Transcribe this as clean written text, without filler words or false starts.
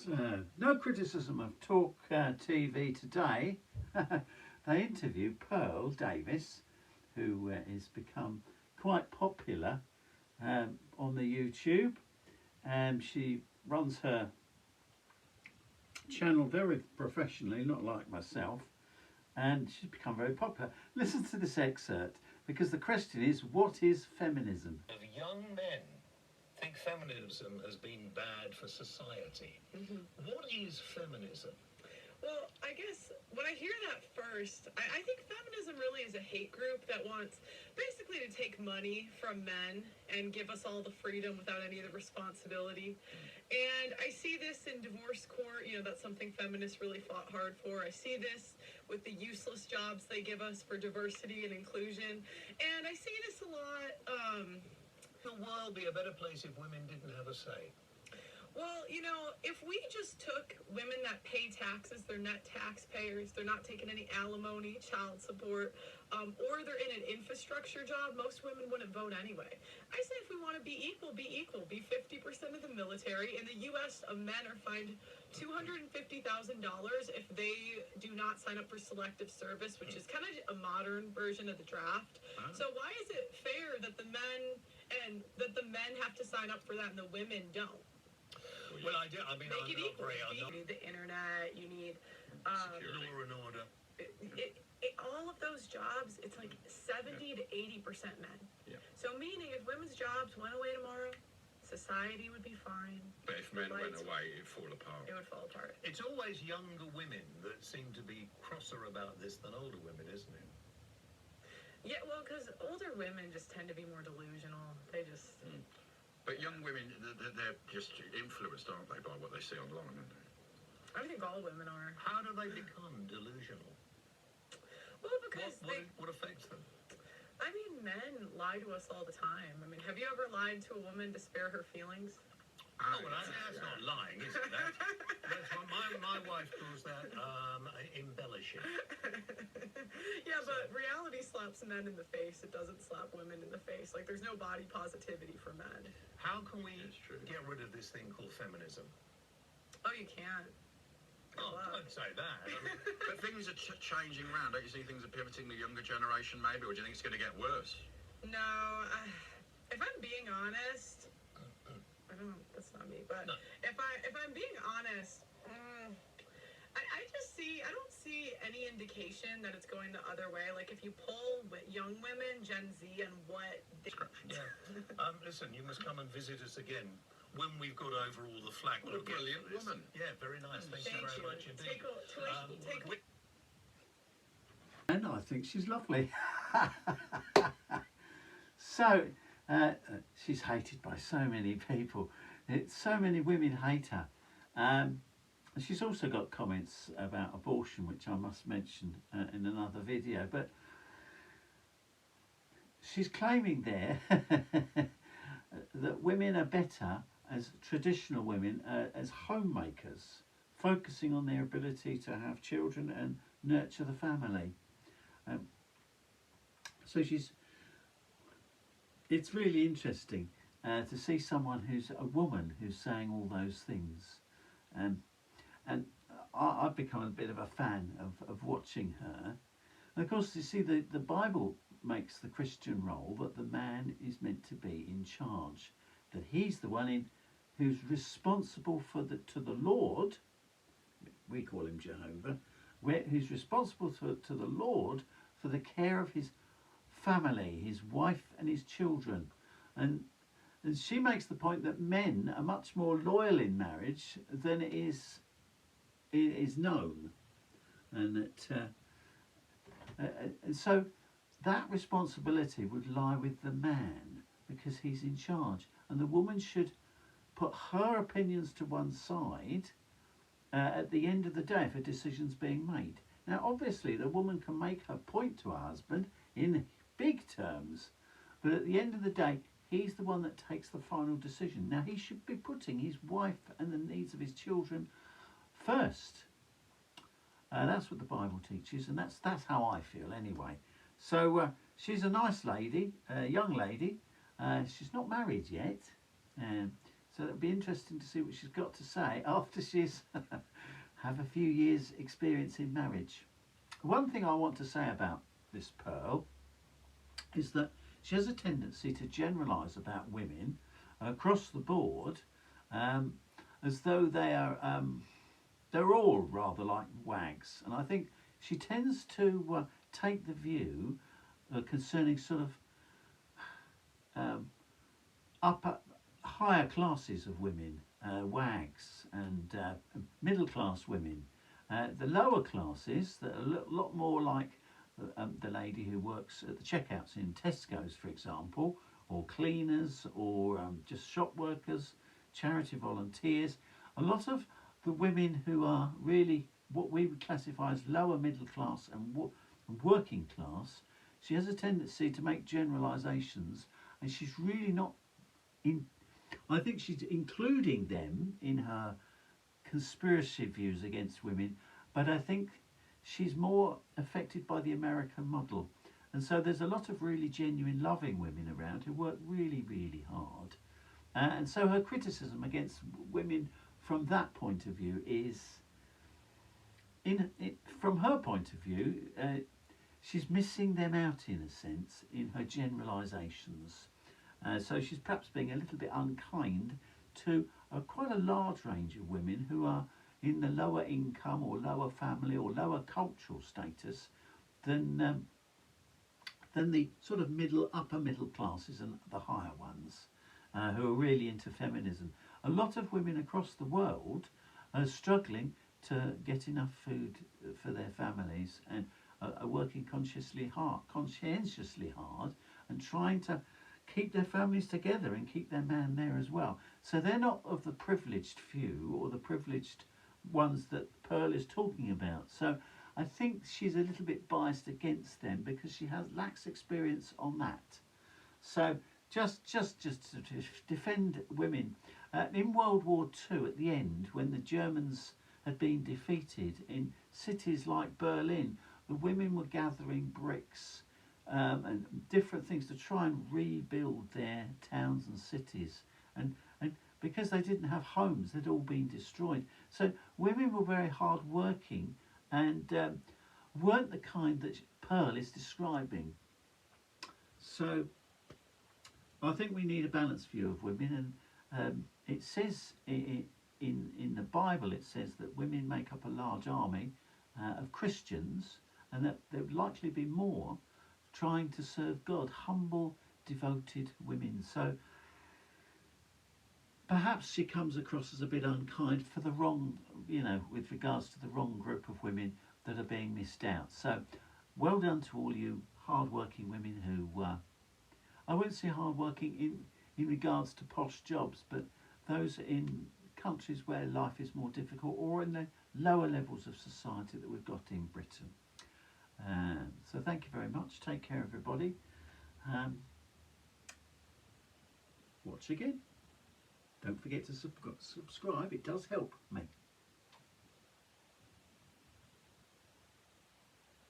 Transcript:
No criticism of Talk TV today. They interview Pearl Davis, who has become quite popular on the YouTube. She runs her channel very professionally, not like myself, and she's become very popular. Listen to this excerpt, because the question is, what is feminism? Of young men think feminism has been bad for society. What is feminism? Well, I guess when I hear that first, I think feminism really is a hate group that wants basically to take money from men and give us all the freedom without any of the responsibility. And I see this in divorce court, that's something feminists really fought hard for. I see this with the useless jobs they give us for diversity and inclusion. And I see this a lot. The world be a better place if women didn't have a say. Well, if we just took women that pay taxes, they're net taxpayers, they're not taking any alimony, child support, or they're in an infrastructure job, most women wouldn't vote anyway. I say if we want to be equal, be equal. Be 50% of the military. In the U.S., men are fined $250,000 if they do not sign up for selective service, which is kind of a modern version of the draft. So why is it fair that the men have to sign up for that and the women don't? Well, I mean, Make it equal. agree. You need the internet, you need law and order. All of those jobs, it's like 70 to 80% men. Yeah. So meaning if women's jobs went away tomorrow, society would be fine. But if men went away, it'd fall apart. It would fall apart. It's always younger women that seem to be crosser about this than older women, isn't it? Yeah, well, because older women just tend to be more delusional. They just... But young women, they're just influenced, aren't they, by what they see online? I think all women are. How do they become delusional? Well, because what affects them? I mean, men lie to us all the time. I mean, have you ever lied to a woman to spare her feelings? Oh, well, that's not lying, is it? That's what my wife calls that embellishing. Yeah, but reality slaps men in the face. It doesn't slap women in the face. Like, there's no body positivity for men. How can we get rid of this thing called feminism? Oh, you can't. Oh, don't say that. I mean, but things are changing around. Don't you see things are pivoting the younger generation, maybe? Or do you think it's going to get worse? No. If I'm being honest... I don't know, that's not me, but no. if I'm being honest, I don't see any indication that it's going the other way. Like if you poll young women, Gen Z, and what they... Yeah. Listen, you must come and visit us again when we've got over all the flack. What a brilliant woman. Yeah, very nice. Thank you very much indeed. And I think she's lovely. So she's hated by so many people. So many women hate her. She's also got comments about abortion, which I must mention in another video. But she's claiming there that women are better as traditional women, as homemakers, focusing on their ability to have children and nurture the family. So it's really interesting to see someone who's a woman who's saying all those things. And I've become a bit of a fan of watching her. And of course, you see, the Bible makes the Christian role that the man is meant to be in charge, that he's the one who's responsible to the Lord. We call him Jehovah. Who's responsible to the Lord for the care of his family, his wife and his children. And she makes the point that men are much more loyal in marriage than it is known, and that and so that responsibility would lie with the man because he's in charge, and the woman should put her opinions to one side at the end of the day if a decision's being made. Now obviously the woman can make her point to her husband in big terms, but at the end of the day he's the one that takes the final decision. Now he should be putting his wife and the needs of his children first. That's what the Bible teaches, and that's how I feel anyway. So she's a nice lady, a young lady. She's not married yet, So it'll be interesting to see what she's got to say after she's have a few years experience in marriage. One thing I want to say about this Pearl is that she has a tendency to generalise about women across the board, as though they're all rather like wags. And I think she tends to take the view concerning sort of higher classes of women, wags, and middle class women. The lower classes that are a lot more like the lady who works at the checkouts in Tesco's, for example, or cleaners, or just shop workers, charity volunteers. A lot of the women who are really what we would classify as lower middle class and working class, she has a tendency to make generalisations, and she's really not I think she's including them in her conspiracy views against women, but I think she's more affected by the American model. And so there's a lot of really genuine loving women around who work really, really hard. And so her criticism against women from that point of view is, from her point of view, she's missing them out in a sense in her generalisations. So she's perhaps being a little bit unkind to quite a large range of women who are in the lower income or lower family or lower cultural status than the sort of upper middle classes and the higher ones who are really into feminism. A lot of women across the world are struggling to get enough food for their families and are working conscientiously hard and trying to keep their families together and keep their man there as well. So they're not of the privileged few or the privileged ones that Pearl is talking about. So I think she's a little bit biased against them because she lacks experience on that. So just to defend women, in World War II at the end, when the Germans had been defeated in cities like Berlin, the women were gathering bricks and different things to try and rebuild their towns and cities, and because they didn't have homes, they'd all been destroyed. So women were very hard working and weren't the kind that Pearl is describing. So I think we need a balanced view of women, and it says in the Bible, it says that women make up a large army of Christians, and that there would likely be more trying to serve God, humble, devoted women. So perhaps she comes across as a bit unkind for the wrong, with regards to the wrong group of women that are being missed out. So well done to all you hard-working women who, I wouldn't say hard-working in regards to posh jobs, but those in countries where life is more difficult or in the lower levels of society that we've got in Britain. So thank you very much. Take care, everybody. Watch again. Don't forget to subscribe. It does help me.